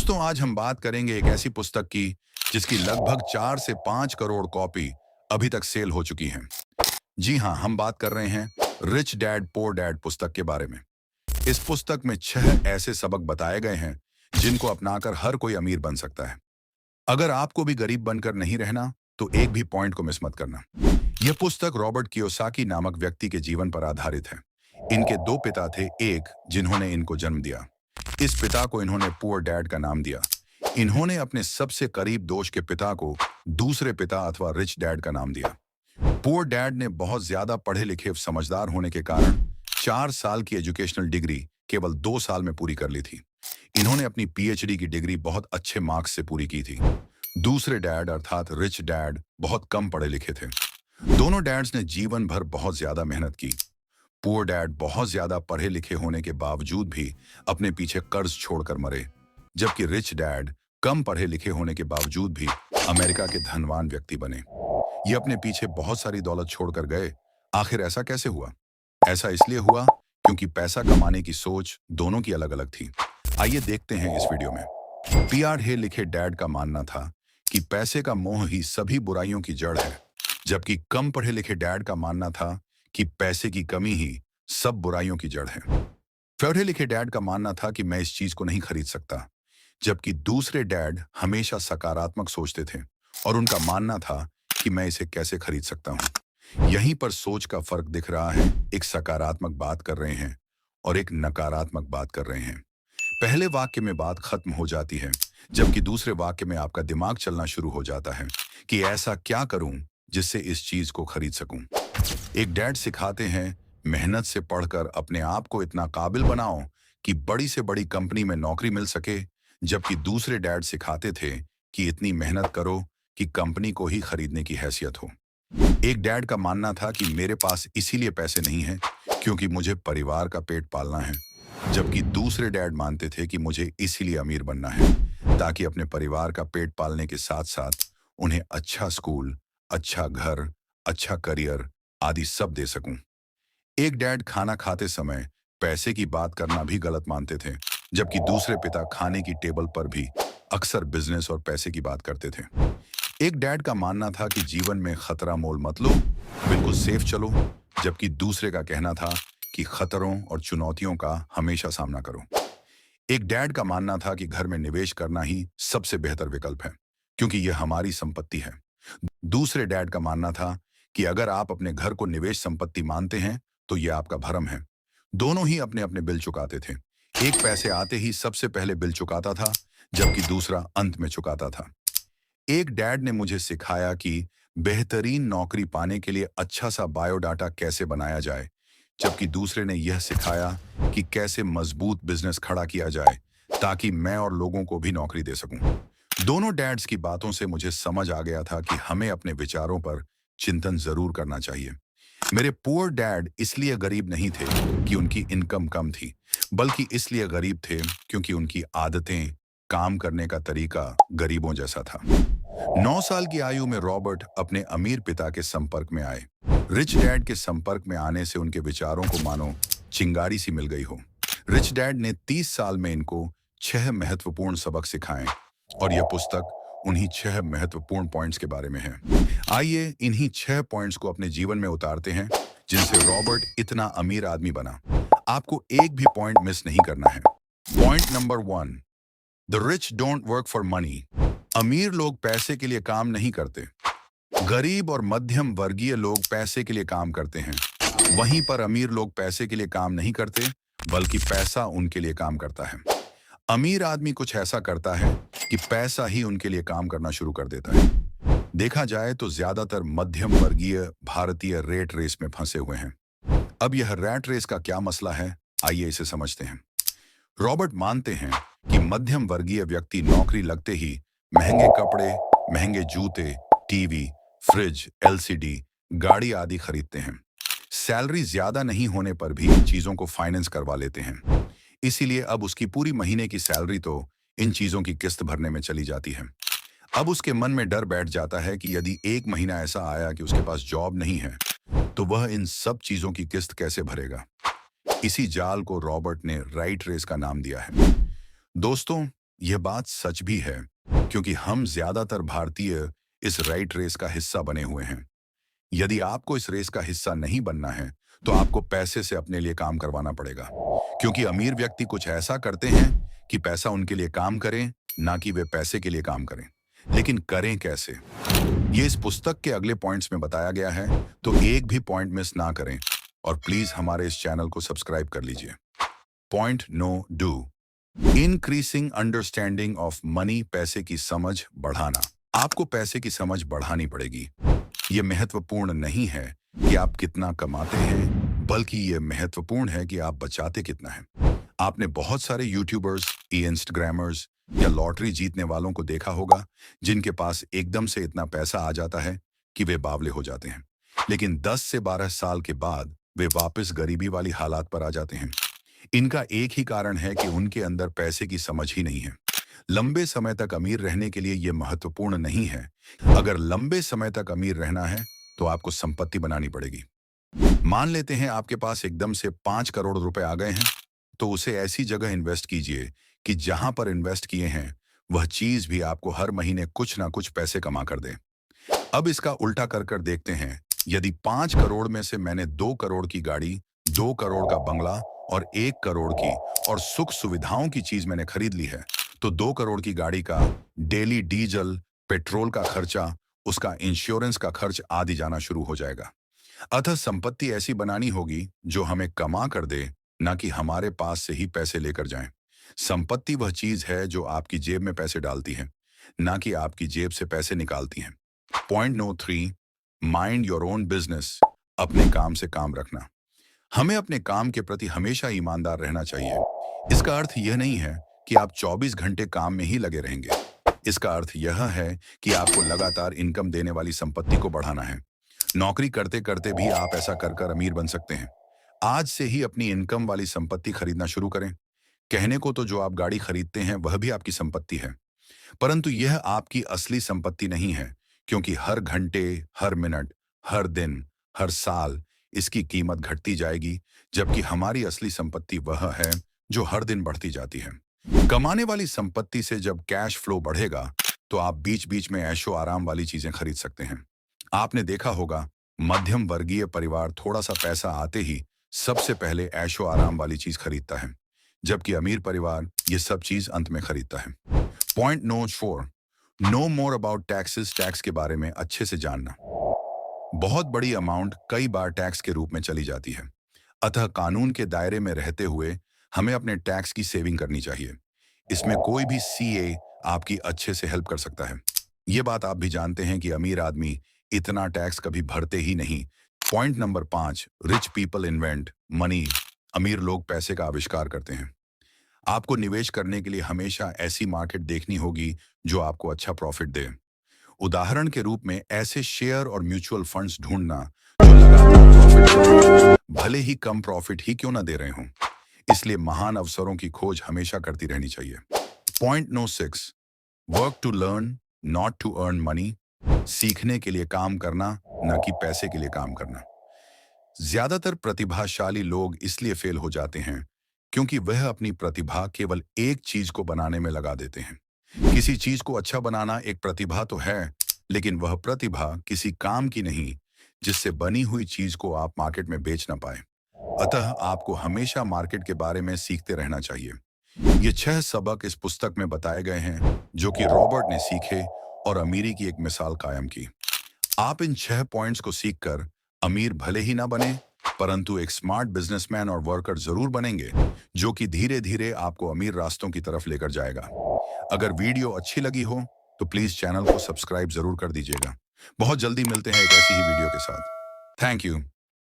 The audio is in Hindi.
दोस्तों, आज हम बात करेंगे एक ऐसी पुस्तक की जिसकी लगभग 4 से 5 करोड़ कॉपी अभी तक सेल हो चुकी हैं। जी हाँ, हम बात कर रहे हैं रिच डैड पोर डैड पुस्तक के बारे में। इस पुस्तक में 6 ऐसे सबक बताए गए हैं जिनको अपनाकर हर कोई अमीर बन सकता है। अगर आपको भी गरीब बनकर नहीं रहना, तो एक भी पॉइंट को मिस मत करना। यह पुस्तक रॉबर्ट कियोसाकी नामक व्यक्ति के जीवन पर आधारित है। इनके दो पिता थे, एक जिन्होंने इनको जन्म दिया। इस पिता को इन्होंने पुअर डैड का नाम दिया। इन्होंने अपने सबसे करीब दोस्त के पिता को दूसरे पिता अथवा रिच डैड का नाम दिया। पुअर डैड ने बहुत ज्यादा पढ़े लिखे और समझदार होने के कारण 4 साल की एजुकेशनल डिग्री केवल 2 साल में पूरी कर ली थी। इन्होंने अपनी पीएचडी की डिग्री बहुत अच्छे मार्क्स से पूरी की थी। दूसरे डैड अर्थात रिच डैड बहुत कम पढ़े लिखे थे। दोनों डैड्स ने जीवन भर बहुत ज्यादा मेहनत की। पुअर डैड बहुत ज्यादा पढ़े लिखे होने के बावजूद भी अपने पीछे कर्ज छोड़कर मरे, जबकि रिच डैड कम पढ़े लिखे होने के बावजूद भी अमेरिका के धनवान व्यक्ति बने। ये अपने पीछे बहुत सारी दौलत छोड़कर गए। आखिर ऐसा कैसे हुआ? ऐसा इसलिए हुआ क्योंकि पैसा कमाने की सोच दोनों की अलग अलग थी। आइए देखते हैं इस वीडियो में। पीआर हे लिखे डैड का मानना था कि पैसे का मोह ही सभी बुराइयों की जड़ है, जबकि कम पढ़े लिखे डैड का मानना था कि पैसे की कमी ही सब बुराइयों की जड़ है। पढ़े लिखे डैड का मानना था कि मैं इस चीज को नहीं खरीद सकता, जबकि दूसरे डैड हमेशा सकारात्मक सोचते थे और उनका मानना था कि मैं इसे कैसे खरीद सकता हूँ। यहीं पर सोच का फर्क दिख रहा है। एक सकारात्मक बात कर रहे हैं और एक नकारात्मक बात कर रहे हैं। पहले वाक्य में बात खत्म हो जाती है, जबकि दूसरे वाक्य में आपका दिमाग चलना शुरू हो जाता है कि ऐसा क्या करूं जिससे इस चीज को खरीद सकूं। एक डैड सिखाते हैं, मेहनत से पढ़कर अपने आप को इतना काबिल बनाओ कि बड़ी से बड़ी कंपनी में नौकरी मिल सके, जबकि दूसरे डैड सिखाते थे कि इतनी मेहनत करो कि कंपनी को ही खरीदने की हैसियत हो। एक डैड का मानना था कि मेरे पास इसीलिए पैसे नहीं हैं क्योंकि मुझे परिवार का पेट पालना है, जबकि दूसरे डैड मानते थे कि मुझे इसीलिए अमीर बनना है ताकि अपने परिवार का पेट पालने के साथ साथ उन्हें अच्छा स्कूल, अच्छा घर, अच्छा करियर आदि सब दे सकूं। एक डैड खाना खाते समय पैसे की बात करना भी गलत मानते थे, जबकि दूसरे पिता खाने की टेबल पर भी अक्सर बिजनेस और पैसे की बात करते थे। एक डैड का मानना था कि जीवन में खतरा मोल मत लो, बिल्कुल सेफ चलो, जबकि दूसरे का कहना था कि खतरों और चुनौतियों का हमेशा सामना करो। एक डैड का मानना था कि घर में निवेश करना ही सबसे बेहतर विकल्प है क्योंकि यह हमारी संपत्ति है। दूसरे डैड का मानना था कि अगर आप अपने घर को निवेश संपत्ति मानते हैं तो यह आपका भ्रम है। दोनों ही अपने अपने बिल चुकाते थे। एक पैसे आते ही सबसे पहले बिल चुकाता था, जबकि दूसरा अंत में चुकाता था। एक डैड ने मुझे सिखाया कि बेहतरीन नौकरी पाने के लिए अच्छा सा बायोडाटा कैसे बनाया जाए, जबकि दूसरे ने यह सिखाया कि कैसे मजबूत बिजनेस खड़ा किया जाए ताकि मैं और लोगों को भी नौकरी दे सकूं। दोनों डैड्स की बातों से मुझे समझ आ गया था कि हमें अपने विचारों पर चिंतन जरूर करना चाहिए। मेरे पुअर डैड इसलिए गरीब नहीं थे कि उनकी इनकम कम थी, बल्कि इसलिए गरीब थे क्योंकि उनकी आदतें, काम करने का तरीका गरीबों जैसा था। 9 साल की आयु में रॉबर्ट अपने अमीर पिता के संपर्क में आए। रिच डैड के संपर्क में आने से उनके विचारों को मानो चिंगारी सी मिल गई हो। रिच डैड ने 30 साल में इनको 6 महत्वपूर्ण सबक सिखाए और यह पुस्तक उन्हीं 6 महत्वपूर्ण पॉइंट्स के बारे में है। आइए इन्हीं 6 पॉइंट्स को अपने जीवन में उतारते हैं जिनसे रॉबर्ट इतना अमीर आदमी बना। आपको एक भी पॉइंट मिस नहीं करना है। Point number 1, the rich don't work for money. अमीर लोग पैसे के लिए काम नहीं करते। गरीब और मध्यम वर्गीय लोग पैसे के लिए काम करते हैं। वहीं पर अमीर लोग पैसे के लिए काम नहीं करते, बल्कि पैसा उनके लिए काम करता है। अमीर आदमी कुछ ऐसा करता है कि पैसा ही उनके लिए काम करना शुरू कर देता है। देखा जाए तो ज्यादातर मध्यम वर्गीय भारतीय रेट रेस में फंसे हुए हैं। अब यह रैट रेस का क्या मसला है, आइए इसे समझते हैं। रॉबर्ट मानते हैं कि मध्यम वर्गीय व्यक्ति नौकरी लगते ही महंगे कपड़े, महंगे जूते, टीवी, फ्रिज, एलसीडी, गाड़ी आदि खरीदते हैं। सैलरी ज्यादा नहीं होने पर भी इन चीजों को फाइनेंस करवा लेते हैं। इसीलिए अब उसकी पूरी महीने की सैलरी तो इन चीजों की किस्त भरने में चली जाती है। अब उसके मन में डर बैठ जाता है कि यदि एक महीना ऐसा आया कि उसके पास जॉब नहीं है, तो वह इन सब चीजों की किस्त कैसे भरेगा। इसी जाल को रॉबर्ट ने राइट रेस का नाम दिया है। दोस्तों, यह बात सच भी है, क्योंकि हम ज्यादातर भारतीय इस राइट रेस का हिस्सा बने हुए हैं। यदि आपको इस रेस का हिस्सा नहीं बनना है, तो आपको पैसे से अपने लिए काम करवाना पड़ेगा, क्योंकि अमीर व्यक्ति कुछ ऐसा करते हैं कि पैसा उनके लिए काम करे, ना कि वे पैसे के लिए काम करें। लेकिन करें कैसे? ये इस पुस्तक के अगले पॉइंट्स में बताया गया है, तो एक भी पॉइंट मिस ना करें और प्लीज हमारे इस चैनल को सब्सक्राइब कर लीजिए। Point no two increasing understanding of money, पैसे की समझ बढ़ाना। आपको पैसे की समझ बढ़ानी पड़ेगी। यह महत्वपूर्ण नहीं है कि आप कितना कमाते हैं, बल्कि यह महत्वपूर्ण है कि आप बचाते कितना है। आपने बहुत सारे यूट्यूबर्स, इंस्टाग्रामर्स या लॉटरी जीतने वालों को देखा होगा, जिनके पास एकदम से इतना पैसा आ जाता है कि वे बावले हो जाते हैं, लेकिन 10 से 12 साल के बाद वे वापस गरीबी वाली हालात पर आ जाते हैं। इनका एक ही कारण है कि उनके अंदर पैसे की समझ ही नहीं है। लंबे समय तक अमीर रहने के लिए यह महत्वपूर्ण नहीं है। अगर लंबे समय तक अमीर रहना है, तो आपको संपत्ति बनानी पड़ेगी। मान लेते हैं आपके पास एकदम से 5 करोड़ रुपए आ गए हैं, तो उसे ऐसी जगह इन्वेस्ट कीजिए कि जहां पर इन्वेस्ट किए हैं वह चीज भी आपको हर महीने कुछ ना कुछ पैसे कमा कर दे। अब इसका उल्टा कर कर देखते हैं। यदि 5 करोड़ में से मैंने 2 करोड़ की गाड़ी, 2 करोड़ का बंगला और 1 करोड़ की और सुख सुविधाओं की चीज मैंने खरीद ली है, तो 2 करोड़ की गाड़ी का डेली डीजल, पेट्रोल का खर्चा, उसका इंश्योरेंस का खर्च आदि जाना शुरू हो जाएगा। अतः संपत्ति ऐसी बनानी होगी जो हमें कमा कर दे, ना कि हमारे पास से ही पैसे लेकर जाएं। संपत्ति वह चीज है जो आपकी जेब में पैसे डालती है, ना कि आपकी जेब से पैसे निकालती है। Point no 3, mind your own business, अपने काम से काम रखना। हमें अपने काम के प्रति हमेशा ईमानदार रहना चाहिए। इसका अर्थ यह नहीं है कि आप 24 घंटे काम में ही लगे रहेंगे। इसका अर्थ यह है कि आपको लगातार इनकम देने वाली संपत्ति को बढ़ाना है। नौकरी करते करते भी आप ऐसा कर कर अमीर बन सकते हैं। आज से ही अपनी इनकम वाली संपत्ति खरीदना शुरू करें। कहने को तो जो आप गाड़ी खरीदते हैं वह भी आपकी संपत्ति है, परंतु यह आपकी असली संपत्ति नहीं है, क्योंकि हर घंटे, हर मिनट, हर दिन, हर साल इसकी कीमत घटती जाएगी, जबकि हमारी असली संपत्ति वह है जो हर दिन बढ़ती जाती है। कमाने वाली संपत्ति से जब कैश फ्लो बढ़ेगा, तो आप बीच बीच में ऐशो आराम वाली चीजें खरीद सकते हैं। आपने देखा होगा, मध्यम वर्गीय परिवार थोड़ा सा पैसा आते ही सबसे पहले ऐशो आराम वाली चीज खरीदता है, जबकि अमीर परिवार ये सब चीज अंत में खरीदता है। Point no 4, know more about taxes, tax के बारे में अच्छे से जानना। बहुत बड़ी अमाउंट कई बार टैक्स के रूप में चली जाती है, अतः कानून के दायरे में रहते हुए हमें अपने टैक्स की सेविंग करनी चाहिए। इसमें कोई भी सीए आपकी अच्छे से हेल्प कर सकता है। ये बात आप भी जानते हैं कि अमीर आदमी इतना टैक्स कभी भरते ही नहीं। Point number 5, rich people invent money, अमीर लोग पैसे का आविष्कार करते हैं। आपको निवेश करने के लिए हमेशा ऐसी मार्केट देखनी होगी जो आपको अच्छा प्रॉफिट दे। उदाहरण के रूप में ऐसे शेयर और म्यूचुअल फंड्स ढूंढना जो लगातार प्रॉफिट दे रहे हों, भले ही कम प्रॉफिट ही क्यों ना दे रहे हों। इसलिए महान अवसरों की खोज हमेशा करती रहनी चाहिए। Point no 6, work to learn not to earn money, सीखने के लिए काम करना, न कि पैसे के लिए काम करना। ज्यादातर प्रतिभाशाली लोग इसलिए फेल हो जाते हैं क्योंकि वह अपनी प्रतिभा केवल एक चीज को बनाने में लगा देते हैं। किसी चीज को अच्छा बनाना एक प्रतिभा तो है, लेकिन वह प्रतिभा किसी काम की नहीं, जिससे बनी हुई चीज को आप मार्केट में बेच ना पाए। अतः आपको हमेशा मार्केट के बारे में सीखते रहना चाहिए। ये 6 सबक इस पुस्तक में बताए गए हैं, जो कि रॉबर्ट ने सीखे और अमीरी की एक मिसाल कायम की। आप इन 6 पॉइंट्स को सीखकर अमीर भले ही ना बने, परंतु एक स्मार्ट बिजनेसमैन और वर्कर जरूर बनेंगे, जो कि धीरे धीरे आपको अमीर रास्तों की तरफ लेकर जाएगा। अगर वीडियो अच्छी लगी हो तो प्लीज चैनल को सब्सक्राइब जरूर कर दीजिएगा। बहुत जल्दी मिलते हैं एक ऐसी ही वीडियो के साथ। Thank you.